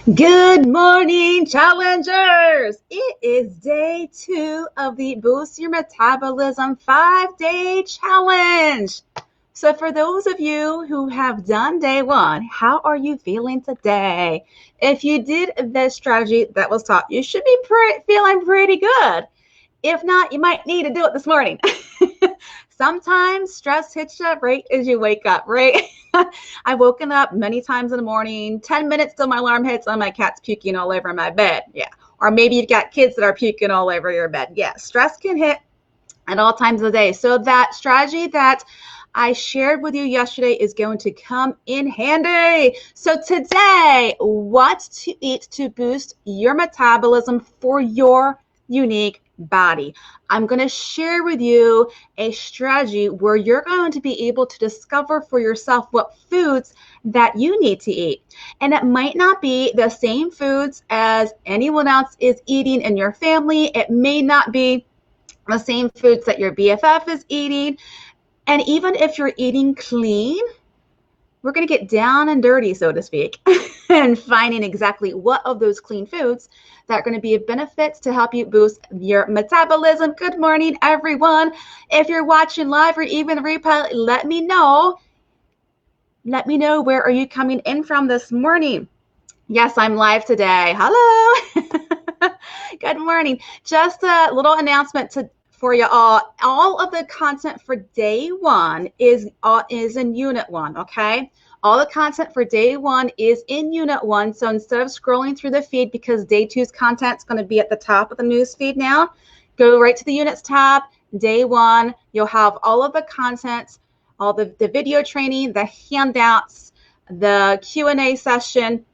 Good morning, challengers! It is day 2 of the Boost Your Metabolism 5-day challenge. So for those of you who have done day 1, how are you feeling today? If you did the strategy that was taught, you should be feeling pretty good. If not, you might need to do it this morning. Sometimes stress hits you right as you wake up, right? I've woken up many times in the morning, 10 minutes till my alarm hits and my cat's puking all over my bed. Yeah. Or maybe you've got kids that are puking all over your bed. Yeah, stress can hit at all times of the day. So that strategy that I shared with you yesterday is going to come in handy. So today, what to eat to boost your metabolism for your unique body. I'm going to share with you a strategy where you're going to be able to discover for yourself what foods that you need to eat. And it might not be the same foods as anyone else is eating in your family. It may not be the same foods that your BFF is eating. And even if you're eating clean, we're going to get down and dirty, so to speak, and finding exactly what of those clean foods that are going to be of benefits to help you boost your metabolism. Good morning, everyone. If you're watching live or even replay, let me know. Let me know, where are you coming in from this morning? Yes, I'm live today. Hello. Good morning. Just a little announcement for you all. All of the content for day 1 is in unit 1, okay? All the content for day 1 is in unit 1. So instead of scrolling through the feed, because day 2's content is going to be at the top of the news feed now, go right to the units tab. Day 1, you'll have all of the content, all the video training, the handouts, the Q&A session,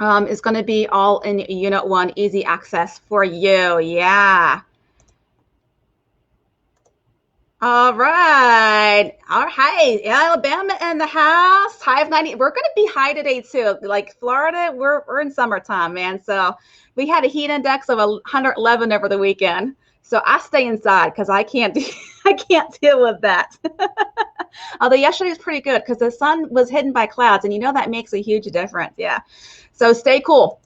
is going to be all in unit 1, easy access for you. Yeah. All right. Alabama in the house. High of 90. We're going to be high today too. Like Florida, we're in summertime, man. So we had a heat index of 111 over the weekend. So I stay inside because I can't deal with that. Although yesterday was pretty good because the sun was hidden by clouds, and you know that makes a huge difference. Yeah. So stay cool.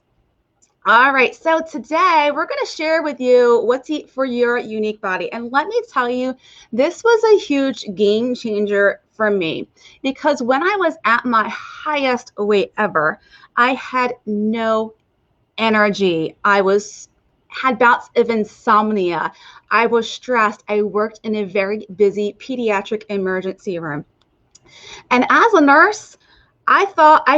All right, so today we're going to share with you what to eat for your unique body. And let me tell you, this was a huge game changer for me because when I was at my highest weight ever, I had no energy. Had bouts of insomnia. I was stressed. I worked in a very busy pediatric emergency room. And as a nurse, I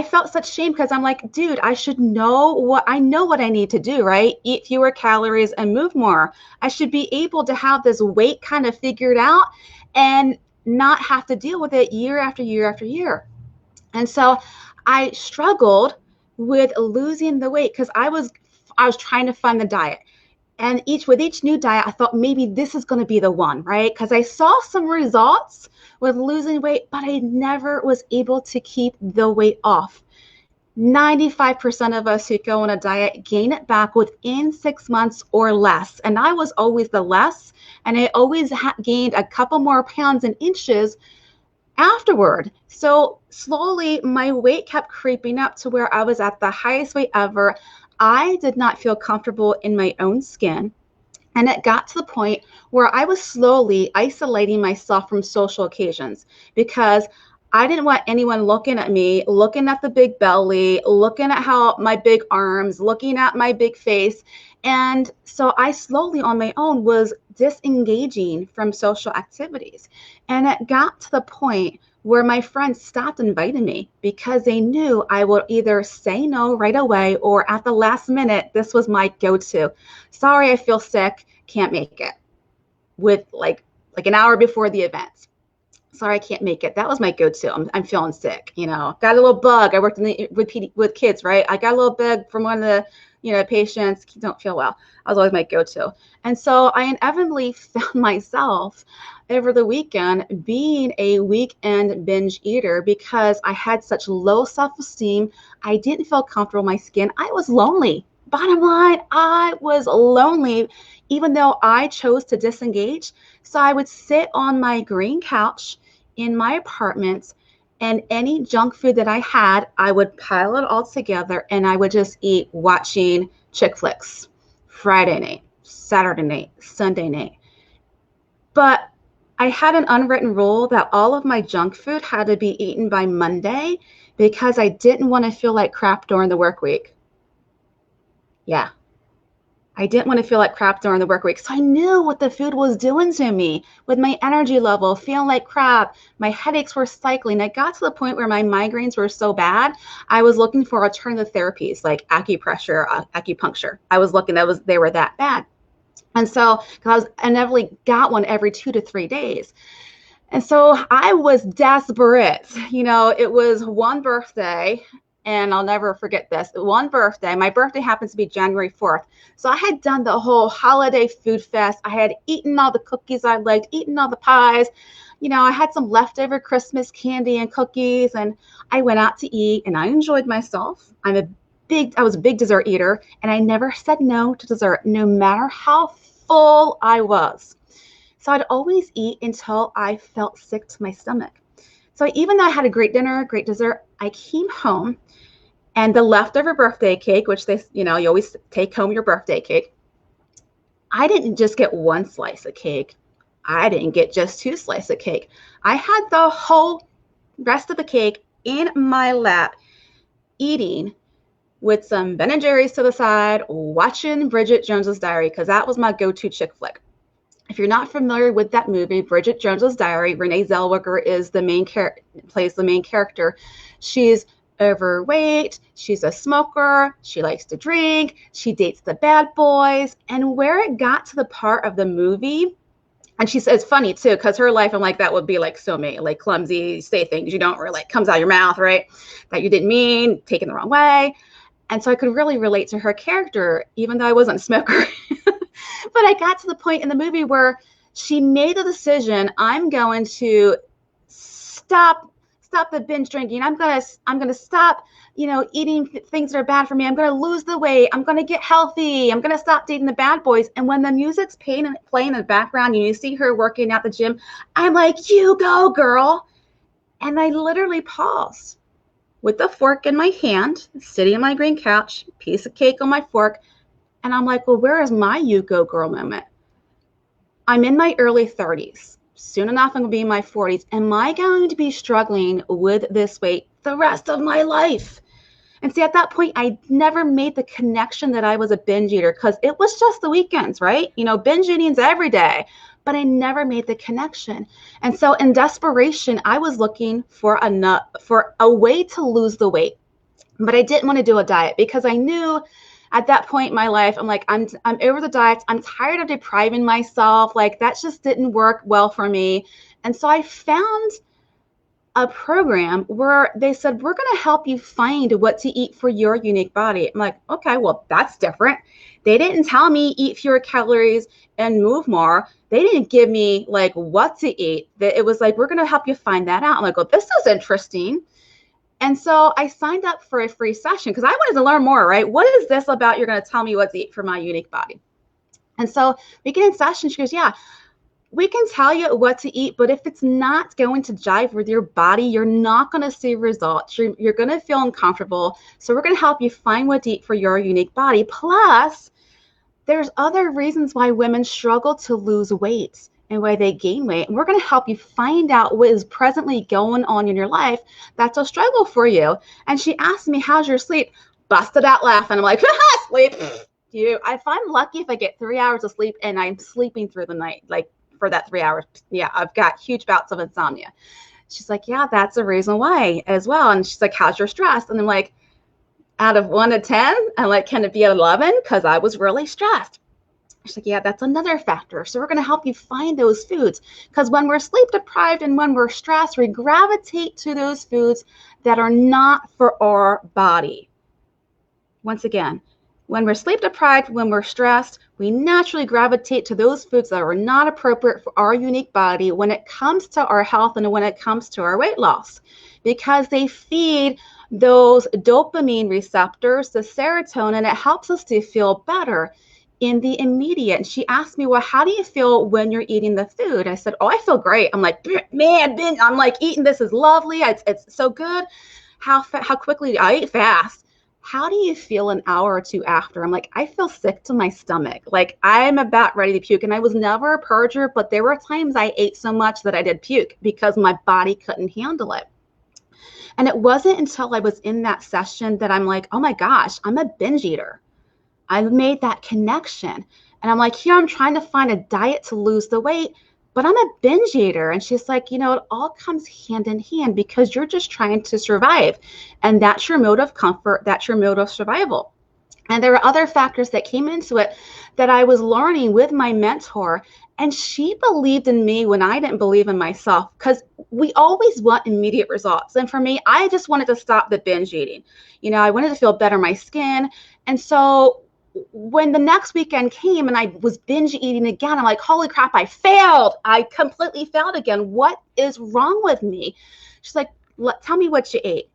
felt such shame because I'm like, dude, I know what I need to do, right? Eat fewer calories and move more. I should be able to have this weight kind of figured out and not have to deal with it year after year after year. And so I struggled with losing the weight because I was trying to find the diet. And with each new diet, I thought maybe this is going to be the one, right? Because I saw some results with losing weight, but I never was able to keep the weight off. 95% of us who go on a diet gain it back within 6 months or less. And I was always the less, and I always gained a couple more pounds and inches afterward. So slowly my weight kept creeping up to where I was at the highest weight ever. I did not feel comfortable in my own skin. And it got to the point where I was slowly isolating myself from social occasions because I didn't want anyone looking at me, looking at the big belly, looking at how my big arms, looking at my big face. And so I slowly on my own was disengaging from social activities. And it got to the point where my friends stopped inviting me because they knew I would either say no right away or at the last minute, this was my go-to. Sorry, I feel sick, can't make it. With like an hour before the event. Sorry, I can't make it. That was my go-to. I'm feeling sick, got a little bug. I worked with kids, right? I got a little bug from one of the, patients don't feel well. I was always my go-to. And so I inevitably found myself over the weekend being a weekend binge eater because I had such low self-esteem. I didn't feel comfortable in my skin. I was lonely. Bottom line, I was lonely, even though I chose to disengage. So I would sit on my green couch in my apartment And any junk food that I had, I would pile it all together and I would just eat watching chick flicks Friday night, Saturday night, Sunday night. But I had an unwritten rule that all of my junk food had to be eaten by Monday because I didn't want to feel like crap during the work week. Yeah. I didn't want to feel like crap during the work week. So I knew what the food was doing to me with my energy level, feeling like crap. My headaches were cycling. I got to the point where my migraines were so bad, I was looking for alternative therapies like acupressure, acupuncture. I was looking, they were that bad. And so, because I inevitably got one every 2 to 3 days. And so I was desperate. It was one birthday, and I'll never forget this. One birthday, my birthday happens to be January 4th. So I had done the whole holiday food fest. I had eaten all the cookies I liked, eaten all the pies. I had some leftover Christmas candy and cookies, and I went out to eat, and I enjoyed myself. I was a big dessert eater, and I never said no to dessert, no matter how full I was. So I'd always eat until I felt sick to my stomach. So even though I had a great dinner, great dessert, I came home and the leftover birthday cake, which you always take home your birthday cake. I didn't just get one slice of cake. I didn't get just 2 slices of cake. I had the whole rest of the cake in my lap, eating with some Ben and Jerry's to the side, watching Bridget Jones's Diary, because that was my go-to chick flick. If you're not familiar with that movie, Bridget Jones's Diary, Renee Zellweger plays the main character. She's overweight, she's a smoker, she likes to drink, she dates the bad boys, and where it got to the part of the movie, and she says, it's funny too, because her life, I'm like, that would be like so me, like clumsy, say things you don't really, like comes out of your mouth, right? That you didn't mean, taken the wrong way. And so I could really relate to her character, even though I wasn't a smoker. But I got to the point in the movie where she made the decision, I'm going to stop the binge drinking. I'm going to stop, eating things that are bad for me. I'm going to lose the weight. I'm going to get healthy. I'm going to stop dating the bad boys. And when the music's playing in the background and you see her working at the gym, I'm like, you go, girl. And I literally paused with the fork in my hand, sitting on my green couch, piece of cake on my fork. And I'm like, well, where is my you go girl moment? I'm in my early 30s. Soon enough, I'm going to be in my 40s. Am I going to be struggling with this weight the rest of my life? And see, at that point, I never made the connection that I was a binge eater because it was just the weekends, right? Binge eating's every day. But I never made the connection. And so in desperation, I was looking for a way to lose the weight. But I didn't want to do a diet because I knew at that point in my life, I'm like, I'm over the diets. I'm tired of depriving myself. Like that just didn't work well for me. And so I found a program where they said, we're going to help you find what to eat for your unique body. I'm like, okay, well, that's different. They didn't tell me eat fewer calories and move more. They didn't give me like what to eat. It was like, we're going to help you find that out. I'm like, oh, this is interesting. And so I signed up for a free session because I wanted to learn more, right? What is this about? You're going to tell me what to eat for my unique body. And so we get in session. She goes, yeah, we can tell you what to eat, but if it's not going to jive with your body, you're not going to see results. You're going to feel uncomfortable. So we're going to help you find what to eat for your unique body. Plus, there's other reasons why women struggle to lose weight and why they gain weight. And we're going to help you find out what is presently going on in your life that's a struggle for you. And she asked me, how's your sleep? Busted out laughing. I'm like, sleep. If I'm lucky if I get 3 hours of sleep and I'm sleeping through the night, like for that 3 hours, yeah, I've got huge bouts of insomnia. She's like, yeah, that's a reason why as well. And she's like, how's your stress? And I'm like, out of 1 to 10, I'm like, can it be 11? Because I was really stressed. She's like, yeah, that's another factor. So we're going to help you find those foods because when we're sleep deprived and when we're stressed, we gravitate to those foods that are not for our body. Once again, when we're sleep deprived, when we're stressed, we naturally gravitate to those foods that are not appropriate for our unique body when it comes to our health and when it comes to our weight loss, because they feed those dopamine receptors, the serotonin. It helps us to feel better. in the immediate. And she asked me, well, how do you feel when you're eating the food? I said, oh, I feel great. I'm like, man, I'm like eating this is lovely. It's so good. How quickly I eat fast. How do you feel an hour or two after? I'm like, I feel sick to my stomach. Like I'm about ready to puke. And I was never a purger, but there were times I ate so much that I did puke because my body couldn't handle it. And it wasn't until I was in that session that I'm like, oh my gosh, I'm a binge eater. I've made that connection. And I'm like, here I'm trying to find a diet to lose the weight, but I'm a binge eater. And she's like, you know, it all comes hand in hand because you're just trying to survive. And that's your mode of comfort. That's your mode of survival. And there were other factors that came into it that I was learning with my mentor. And she believed in me when I didn't believe in myself, because we always want immediate results. And for me, I just wanted to stop the binge eating. You know, I wanted to feel better in my skin. And so when the next weekend came and I was binge eating again, I'm like, holy crap, I failed. I completely failed again. What is wrong with me? She's like, tell me what you ate.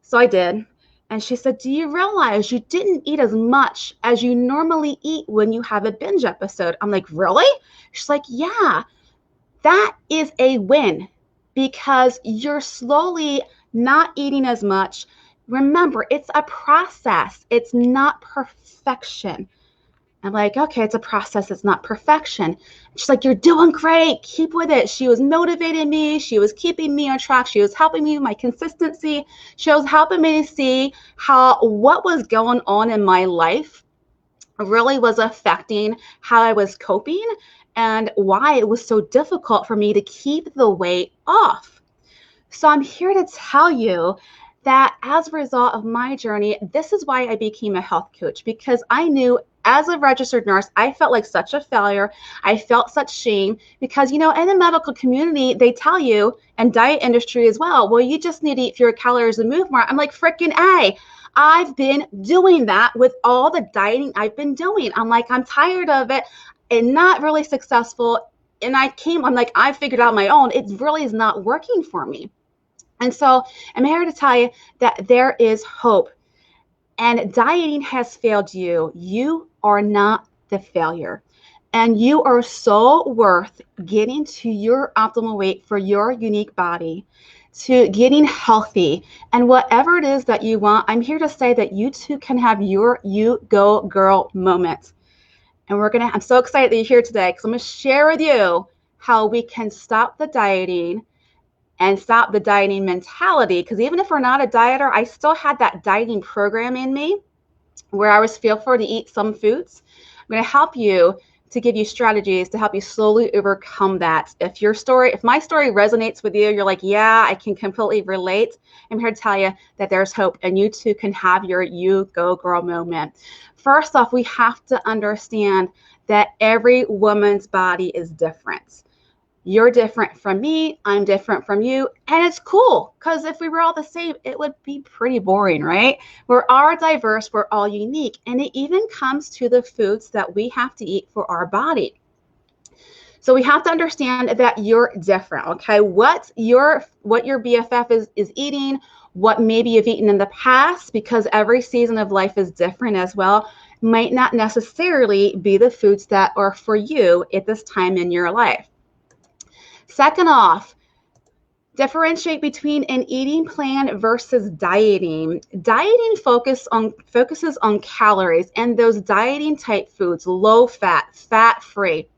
So I did. And she said, do you realize you didn't eat as much as you normally eat when you have a binge episode? I'm like, really? She's like, yeah, that is a win because you're slowly not eating as much. Remember, it's a process. It's not perfection. I'm like, okay, it's a process. It's not perfection. She's like, you're doing great. Keep with it. She was motivating me. She was keeping me on track. She was helping me with my consistency. She was helping me to see how what was going on in my life really was affecting how I was coping and why it was so difficult for me to keep the weight off. So I'm here to tell you that as a result of my journey, this is why I became a health coach, because I knew as a registered nurse, I felt like such a failure. I felt such shame because, you know, in the medical community, they tell you, and diet industry as well, well, you just need to eat fewer calories and move more. I'm like, freaking A. I've been doing that with all the dieting I've been doing. I'm like, I'm tired of it and not really successful. And I'm like, I figured out my own. It really is not working for me. And so I'm here to tell you that there is hope. And dieting has failed you. You are not the failure. And you are so worth getting to your optimal weight for your unique body, to getting healthy. And whatever it is that you want, I'm here to say that you too can have your you go girl moment. And I'm so excited that you're here today because I'm going to share with you how we can stop the dieting and stop the dieting mentality. Because even if we're not a dieter, I still had that dieting program in me where I was fearful to eat some foods. I'm going to help you to give you strategies to help you slowly overcome that. If my story resonates with you, you're like, yeah, I can completely relate. I'm here to tell you that there's hope and you too can have your you go girl moment. First off, we have to understand that every woman's body is different. You're different from me, I'm different from you, and it's cool because if we were all the same, it would be pretty boring, right? We're all diverse, we're all unique, and it even comes to the foods that we have to eat for our body. So we have to understand that you're different, okay? What your BFF is eating, what maybe you've eaten in the past, because every season of life is different as well, might not necessarily be the foods that are for you at this time in your life. Second off, differentiate between an eating plan versus dieting. Dieting focuses on calories and those dieting type foods, low fat, fat free.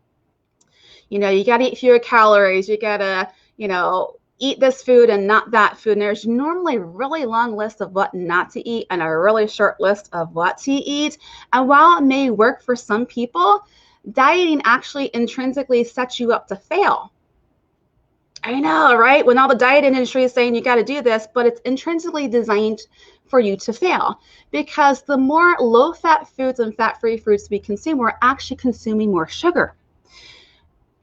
You know, you got to eat fewer calories. You got to, eat this food and not that food. And there's normally a really long list of what not to eat and a really short list of what to eat. And while it may work for some people, dieting actually intrinsically sets you up to fail. I know, right? When all the diet industry is saying you got to do this, but it's intrinsically designed for you to fail because the more low-fat foods and fat-free foods we consume, we're actually consuming more sugar.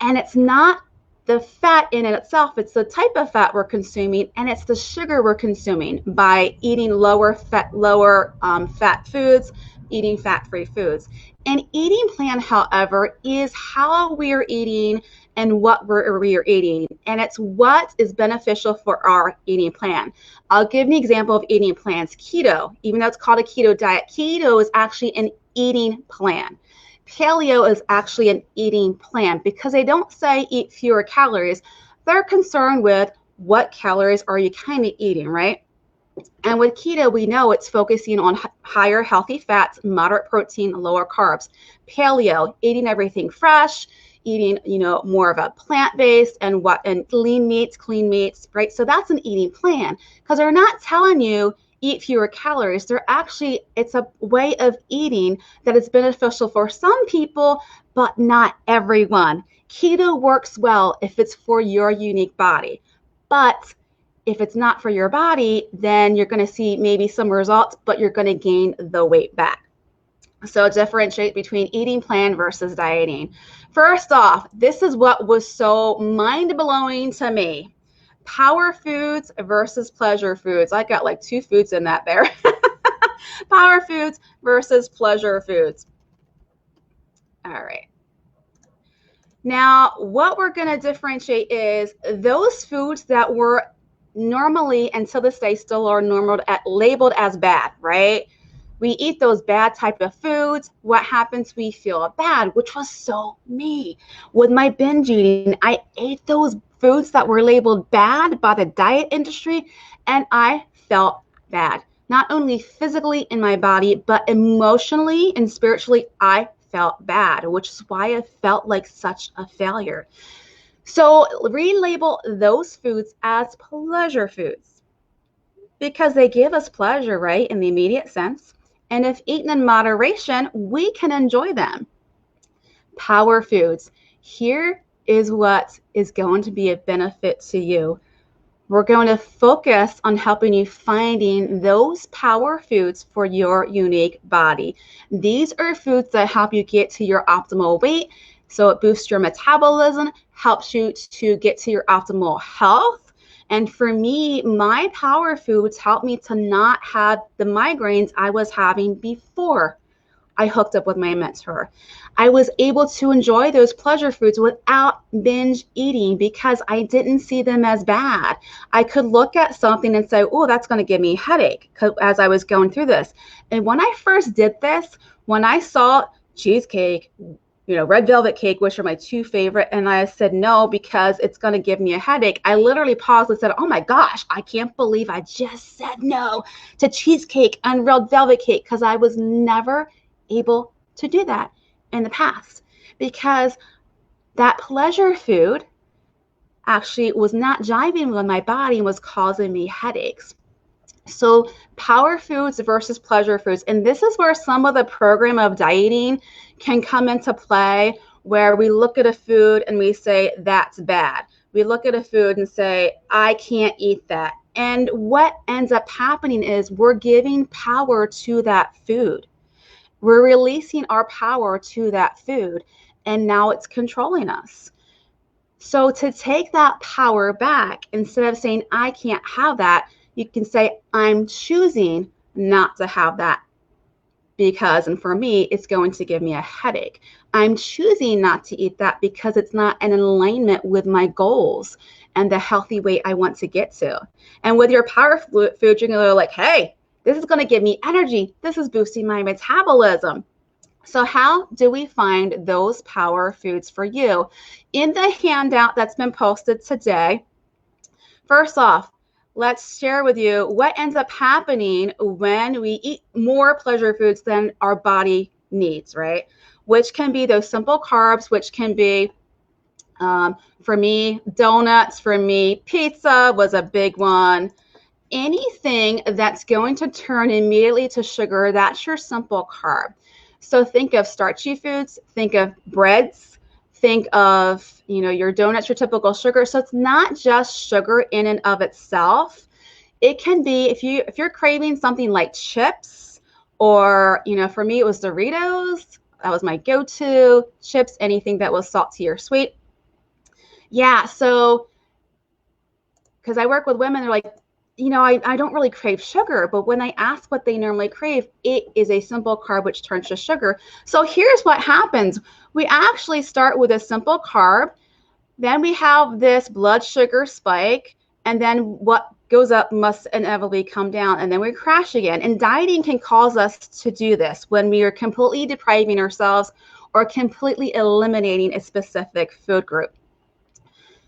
And it's not the fat in itself, it's the type of fat we're consuming, and it's the sugar we're consuming by eating lower fat foods, eating fat-free foods. An eating plan, however, is how we're eating and what we're eating, and it's what is beneficial for our eating plan. I'll give an example of eating plans. Keto, even though it's called a keto diet, keto is actually an eating plan. Paleo is actually an eating plan because they don't say eat fewer calories. They're concerned with what calories are you kind of eating, right? And with keto, we know it's focusing on higher healthy fats, moderate protein, lower carbs. Paleo, eating everything fresh, eating, more of a plant-based and lean meats, clean meats, right? So that's an eating plan because they're not telling you eat fewer calories. It's a way of eating that is beneficial for some people, but not everyone. Keto works well if it's for your unique body, but if it's not for your body, then you're going to see maybe some results, but you're going to gain the weight back. So differentiate between eating plan versus dieting. First off, this is what was so mind-blowing to me. Power foods versus pleasure foods. I got like 2 foods in that there. Power foods versus pleasure foods. All right. Now, what we're going to differentiate is those foods that were normally, until this day, still are labeled as bad, right? We eat those bad type of foods. What happens? We feel bad, which was so me. With my binge eating, I ate those foods that were labeled bad by the diet industry, and I felt bad. Not only physically in my body, but emotionally and spiritually, I felt bad, which is why I felt like such a failure. So relabel those foods as pleasure foods because they give us pleasure, right, in the immediate sense. And if eaten in moderation, we can enjoy them. Power foods. Here is what is going to be a benefit to you. We're going to focus on helping you finding those power foods for your unique body. These are foods that help you get to your optimal weight. So it boosts your metabolism, helps you to get to your optimal health. And for me, my power foods help me to not have the migraines I was having before I hooked up with my mentor. I was able to enjoy those pleasure foods without binge eating because I didn't see them as bad. I could look at something and say, oh, that's going to give me a headache as I was going through this. And when I first did this, when I saw cheesecake, red velvet cake, which are my 2 favorite. And I said no, because it's going to give me a headache. I literally paused and said, oh my gosh, I can't believe I just said no to cheesecake and red velvet cake because I was never able to do that in the past because that pleasure food actually was not jiving with my body and was causing me headaches. So power foods versus pleasure foods. And this is where some of the program of dieting can come into play, where we look at a food and we say, that's bad. We look at a food and say, I can't eat that. And what ends up happening is we're giving power to that food. We're releasing our power to that food, and now it's controlling us. So to take that power back, instead of saying, I can't have that, you can say, I'm choosing not to have that because, and for me, it's going to give me a headache. I'm choosing not to eat that because it's not in alignment with my goals and the healthy weight I want to get to. And with your power food, you're going to go like, hey, this is going to give me energy. This is boosting my metabolism. So how do we find those power foods for you? In the handout that's been posted today, first off, let's share with you what ends up happening when we eat more pleasure foods than our body needs, right? Which can be those simple carbs, which can be, for me, donuts, for me, pizza was a big one. Anything that's going to turn immediately to sugar, that's your simple carb. So think of starchy foods, think of breads, think of, your donuts, your typical sugar. So it's not just sugar in and of itself. It can be, if you're craving something like chips, or, for me, it was Doritos. That was my go-to. Chips, anything that was salty or sweet. Yeah, so, because I work with women, they're like, I don't really crave sugar, but when I ask what they normally crave, it is a simple carb which turns to sugar. So here's what happens. We actually start with a simple carb, then we have this blood sugar spike, and then what goes up must inevitably come down, and then we crash again. And dieting can cause us to do this when we are completely depriving ourselves or completely eliminating a specific food group.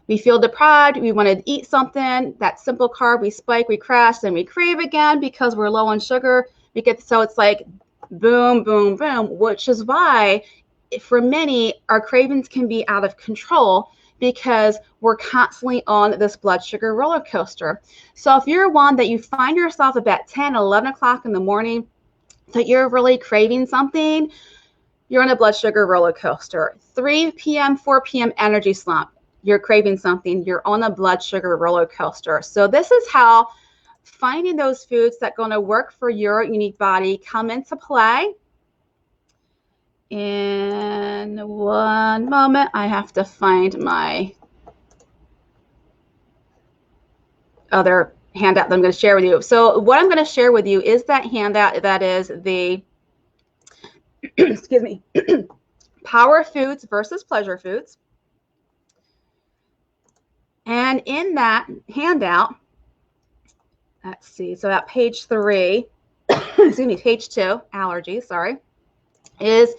We feel deprived, we want to eat something, that simple carb, we spike, we crash, then we crave again because we're low on sugar. So it's like boom, boom, boom, which is why for many, our cravings can be out of control because we're constantly on this blood sugar roller coaster. So if you're one that you find yourself about 10, 11 o'clock in the morning, that you're really craving something, you're on a blood sugar roller coaster. 3 p.m., 4 p.m. energy slump, you're craving something, you're on a blood sugar roller coaster. So this is how finding those foods that are going to work for your unique body come into play. In one moment, I have to find my other handout that I'm going to share with you. So what I'm going to share with you is that handout that is the, excuse me, power foods versus pleasure foods. And in that handout, let's see, so at page 3, excuse me, page 2, allergies, sorry, is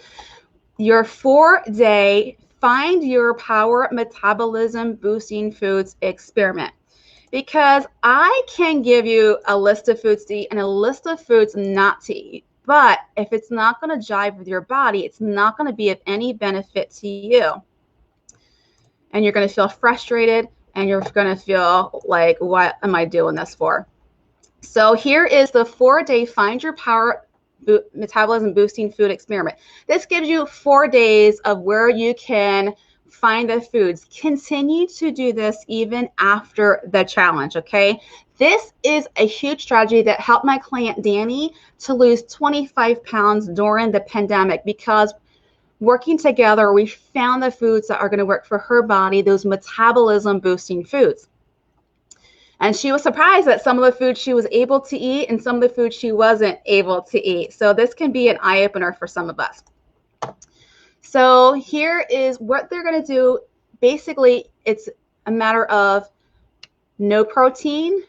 your 4-day Find Your Power Metabolism Boosting Foods experiment. Because I can give you a list of foods to eat and a list of foods not to eat. But if it's not going to jive with your body, it's not going to be of any benefit to you. And you're going to feel frustrated and you're going to feel like, what am I doing this for? So here is the 4-day Find Your Power Metabolism Boosting Food experiment. This gives you 4 days of where you can find the foods. Continue to do this even after the challenge, okay? This is a huge strategy that helped my client Danny to lose 25 pounds during the pandemic, because working together, we found the foods that are going to work for her body, those metabolism boosting foods. And she was surprised that some of the foods she was able to eat and some of the foods she wasn't able to eat. So this can be an eye-opener for some of us. So here is what they're going to do. Basically, it's a matter of no protein,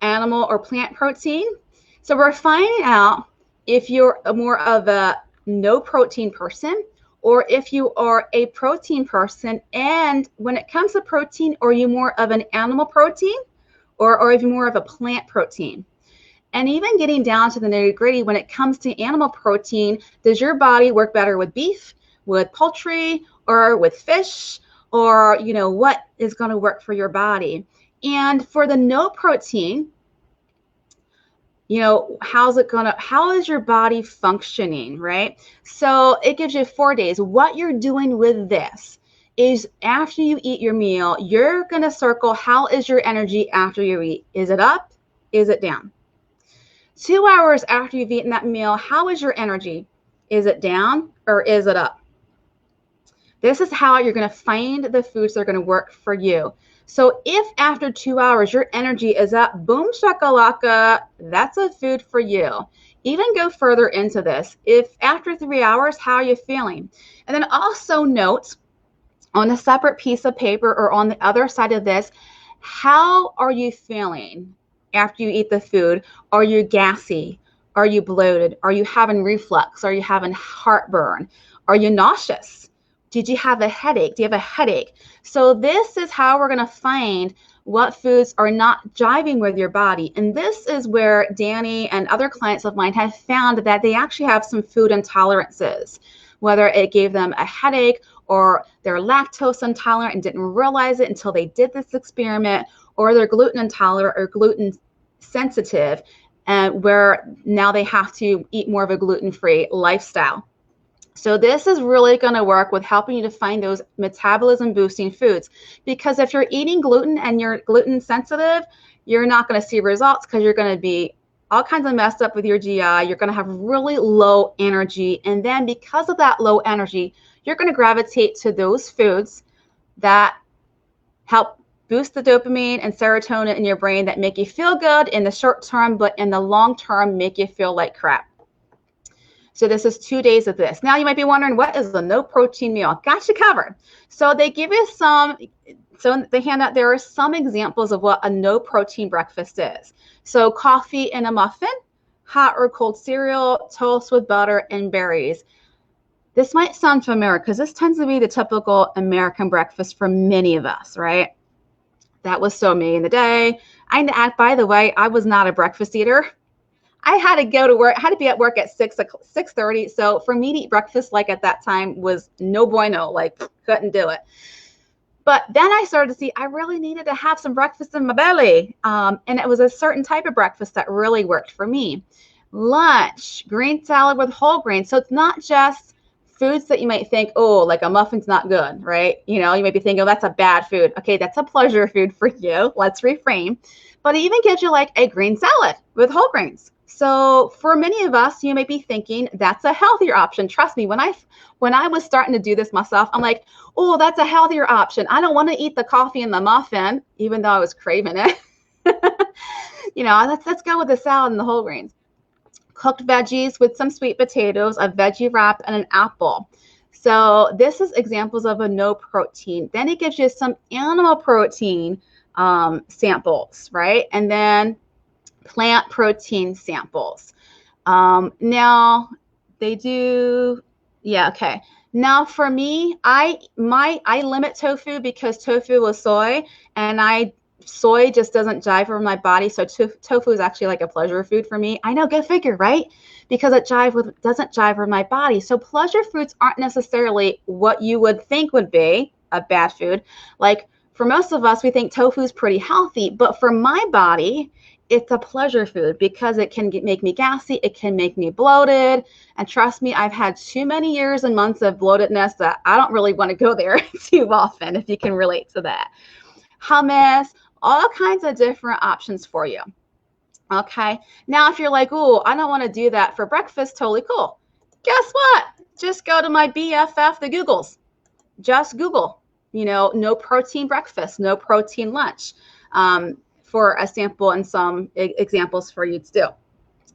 animal or plant protein. So we're finding out if you're more of a no protein person or if you are a protein person. And when it comes to protein, are you more of an animal protein or if you're more of a plant protein? And even getting down to the nitty-gritty, when it comes to animal protein, does your body work better with beef, with poultry, or with fish, or what is going to work for your body? And for the no protein, how is your body functioning, right? So it gives you 4 days. What you're doing with this is after you eat your meal, you're going to circle, how is your energy after you eat? Is it up? Is it down? 2 hours after you've eaten that meal, how is your energy? Is it down or is it up? This is how you're going to find the foods that are going to work for you. So if after 2 hours your energy is up, boom shakalaka, that's a food for you. Even go further into this. If after 3 hours, how are you feeling? And then also note on a separate piece of paper or on the other side of this, how are you feeling after you eat the food? Are you gassy? Are you bloated? Are you having reflux? Are you having heartburn? Are you nauseous? Did you have a headache? Do you have a headache? So this is how we're going to find what foods are not jiving with your body. And this is where Danny and other clients of mine have found that they actually have some food intolerances, whether it gave them a headache or they're lactose intolerant and didn't realize it until they did this experiment, or they're gluten intolerant or gluten sensitive, and where now they have to eat more of a gluten-free lifestyle. So this is really going to work with helping you to find those metabolism boosting foods, because if you're eating gluten and you're gluten sensitive, you're not going to see results because you're going to be all kinds of messed up with your GI. You're going to have really low energy. And then because of that low energy, you're going to gravitate to those foods that help boost the dopamine and serotonin in your brain that make you feel good in the short term, but in the long term, make you feel like crap. So this is 2 days of this. Now you might be wondering, what is a no protein meal? Got you covered. So they give you so in the handout, there are some examples of what a no protein breakfast is. So coffee in a muffin, hot or cold cereal, toast with butter and berries. This might sound familiar because this tends to be the typical American breakfast for many of us, right? That was so me in the day. By the way, I was not a breakfast eater. I had to go to work, I had to be at work at 6:30. So for me to eat breakfast like at that time was no bueno, like couldn't do it. But then I started to see I really needed to have some breakfast in my belly. And it was a certain type of breakfast that really worked for me. Lunch, green salad with whole grains. So it's not just foods that you might think, oh, like a muffin's not good, right? You might be thinking, oh, that's a bad food. Okay, that's a pleasure food for you. Let's reframe. But it even gives you like a green salad with whole grains. So for many of us, you may be thinking that's a healthier option. Trust me, when I was starting to do this myself, I'm like, oh, that's a healthier option. I don't want to eat the coffee and the muffin, even though I was craving it. Let's go with the salad and the whole grains. Cooked veggies with some sweet potatoes, a veggie wrap, and an apple. So this is examples of a no protein. Then it gives you some animal protein samples, right? And then plant protein samples. Now they do, yeah, okay. Now for me, I limit tofu because tofu was soy, and soy just doesn't jive for my body. So tofu is actually like a pleasure food for me. I know, go figure, right? Because it doesn't jive with my body. So pleasure foods aren't necessarily what you would think would be a bad food. Like for most of us, we think tofu is pretty healthy, but for my body, it's a pleasure food because it can make me gassy. It can make me bloated. And trust me, I've had too many years and months of bloatedness that I don't really want to go there too often, if you can relate to that. Hummus, all kinds of different options for you. Okay. Now, if you're like, oh, I don't want to do that for breakfast, totally cool. Guess what? Just go to my BFF, the Googles. Just Google, no protein breakfast, no protein lunch. For a sample and some examples for you to do.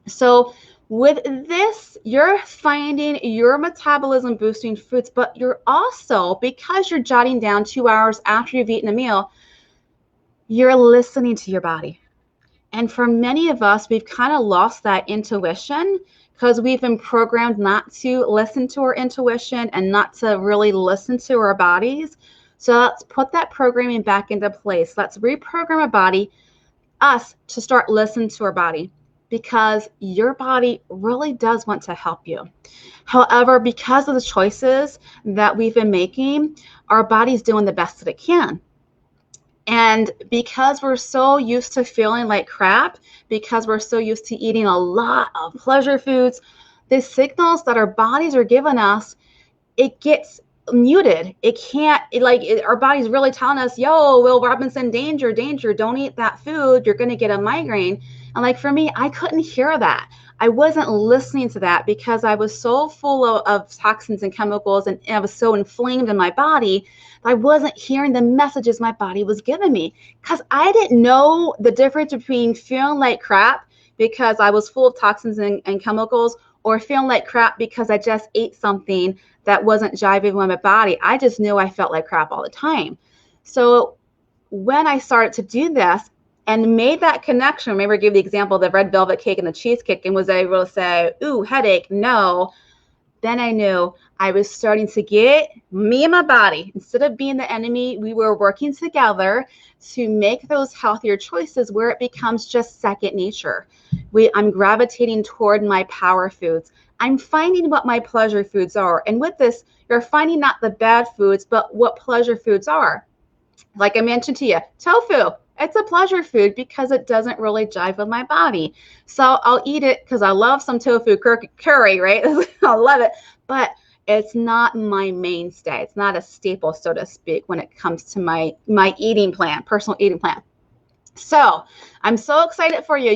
So with this, you're finding your metabolism boosting foods, but you're also, because you're jotting down 2 hours after you've eaten a meal, you're listening to your body. And for many of us, we've kind of lost that intuition because we've been programmed not to listen to our intuition and not to really listen to our bodies. So let's put that programming back into place. Let's reprogram our body, us, to start listening to our body, because your body really does want to help you. However, because of the choices that we've been making, our body's doing the best that it can. And because we're so used to feeling like crap, because we're so used to eating a lot of pleasure foods, the signals that our bodies are giving us, it gets muted. Our body's really telling us, yo, Will Robinson, danger, don't eat that food. You're going to get a migraine. And like for me, I couldn't hear that. I wasn't listening to that because I was so full of toxins and chemicals, and I was so inflamed in my body that I wasn't hearing the messages my body was giving me, because I didn't know the difference between feeling like crap because I was full of toxins and chemicals, or feeling like crap because I just ate something that wasn't jiving with my body. I just knew I felt like crap all the time. So when I started to do this and made that connection, remember I gave the example of the red velvet cake and the cheesecake, and was able to say, ooh, headache, no. Then I knew I was starting to get me and my body, instead of being the enemy, we were working together to make those healthier choices where it becomes just second nature. I'm gravitating toward my power foods. I'm finding what my pleasure foods are. And with this, you're finding not the bad foods, but what pleasure foods are. Like I mentioned to you, tofu. It's a pleasure food because it doesn't really jive with my body. So I'll eat it because I love some tofu curry, right? I love it. But it's not my mainstay. It's not a staple, so to speak, when it comes to my eating plan, personal eating plan. So I'm so excited for you.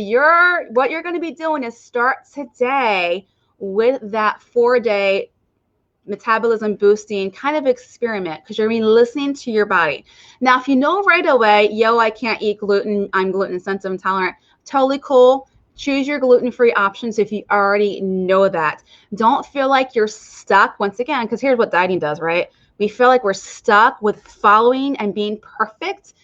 What you're going to be doing is start today with that 4-day metabolism boosting kind of experiment, because you're going to be listening to your body. Now, if you know right away, yo, I can't eat gluten, I'm gluten sensitive, intolerant, totally cool. Choose your gluten-free options if you already know that. Don't feel like you're stuck, once again, because here's what dieting does, right? We feel like we're stuck with following and being perfect.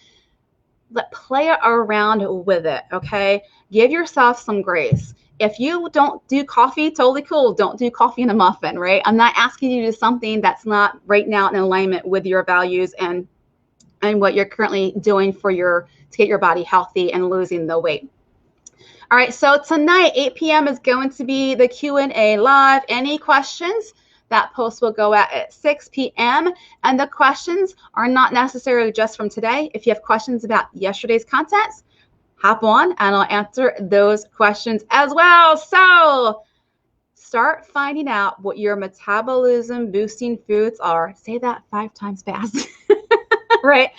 Play around with it, okay? Give yourself some grace. If you don't do coffee, totally cool. Don't do coffee in a muffin, right? I'm not asking you to do something that's not right now in alignment with your values and what you're currently doing for to get your body healthy and losing the weight. All right, so tonight, 8 p.m. is going to be the Q&A live. Any questions? That post will go out at 6 p.m. And the questions are not necessarily just from today. If you have questions about yesterday's content, hop on and I'll answer those questions as well. So start finding out what your metabolism boosting foods are. Say that 5 times fast, right?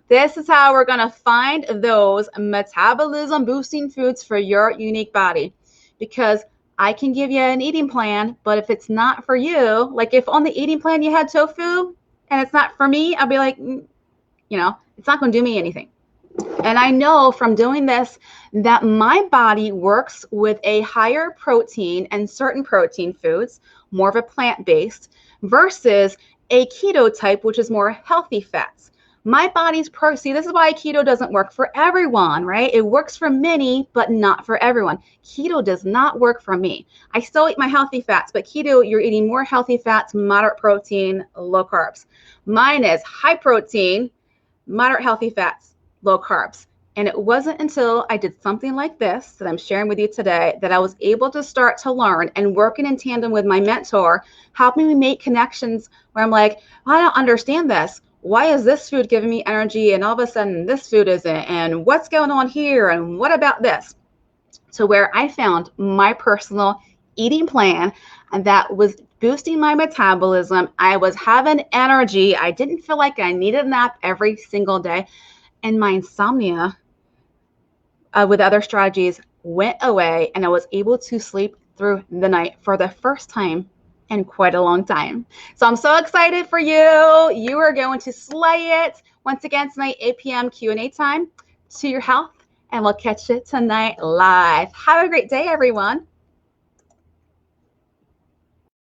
This is how we're going to find those metabolism boosting foods for your unique body, because I can give you an eating plan, but if it's not for you, like if on the eating plan you had tofu and it's not for me, I'll be like, it's not going to do me anything. And I know from doing this that my body works with a higher protein and certain protein foods, more of a plant-based, versus a keto type, which is more healthy fats. My body's see, this is why keto doesn't work for everyone, right? It works for many, but not for everyone. Keto does not work for me. I still eat my healthy fats, but keto, you're eating more healthy fats, moderate protein, low carbs. Mine is high protein, moderate healthy fats, low carbs. And it wasn't until I did something like this that I'm sharing with you today that I was able to start to learn, and working in tandem with my mentor, helping me make connections where I'm like, I don't understand this. Why is this food giving me energy and all of a sudden this food isn't? And what's going on here? And what about this? So where I found my personal eating plan, and that was boosting my metabolism. I was having energy. I didn't feel like I needed a nap every single day. And my insomnia with other strategies went away, and I was able to sleep through the night for the first time in quite a long time. So I'm so excited for you. You are going to slay it. Once again, tonight, 8 p.m. Q&A time. To your health, and we'll catch you tonight live. Have a great day, everyone.